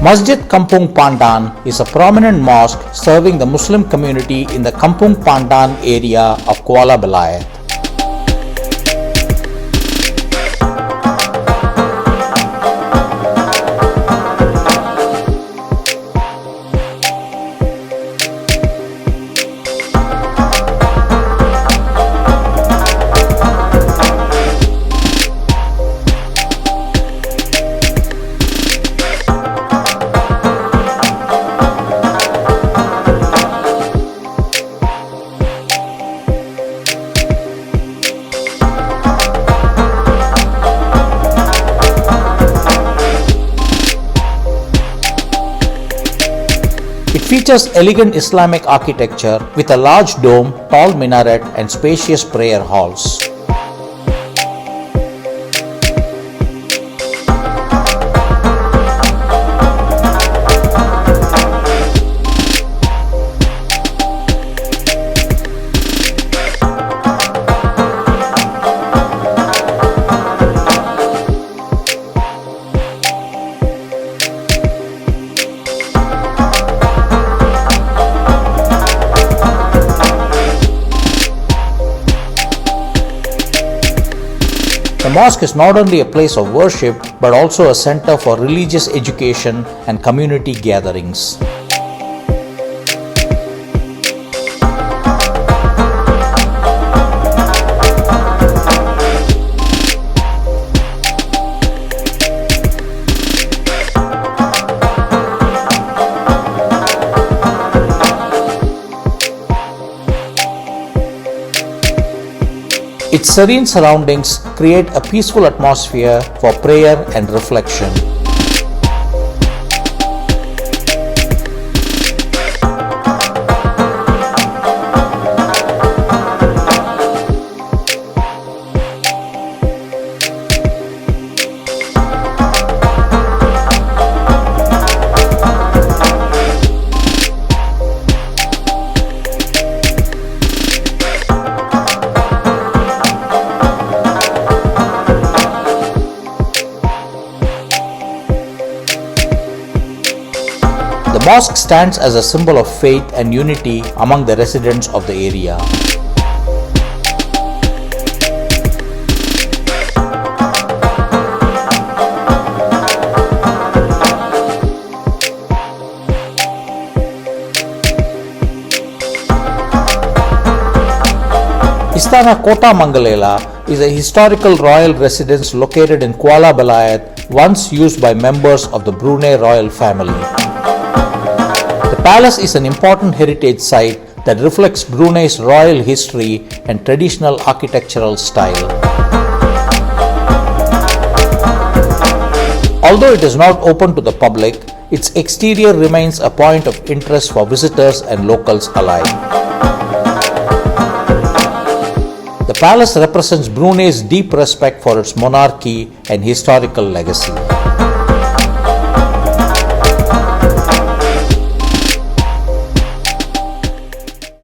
Masjid Kampung Pandan is a prominent mosque serving the Muslim community in the Kampung Pandan area of Kuala Belait. It features elegant Islamic architecture with a large dome, tall minaret and spacious prayer halls. The mosque is not only a place of worship but also a center for religious education and community gatherings. Its serene surroundings create a peaceful atmosphere for prayer and reflection. The mosque stands as a symbol of faith and unity among the residents of the area. Istana Kota Manggalela is a historical royal residence located in Kuala Belait, once used by members of the Brunei royal family. The palace is an important heritage site that reflects Brunei's royal history and traditional architectural style. Although it is not open to the public, its exterior remains a point of interest for visitors and locals alike. The palace represents Brunei's deep respect for its monarchy and historical legacy.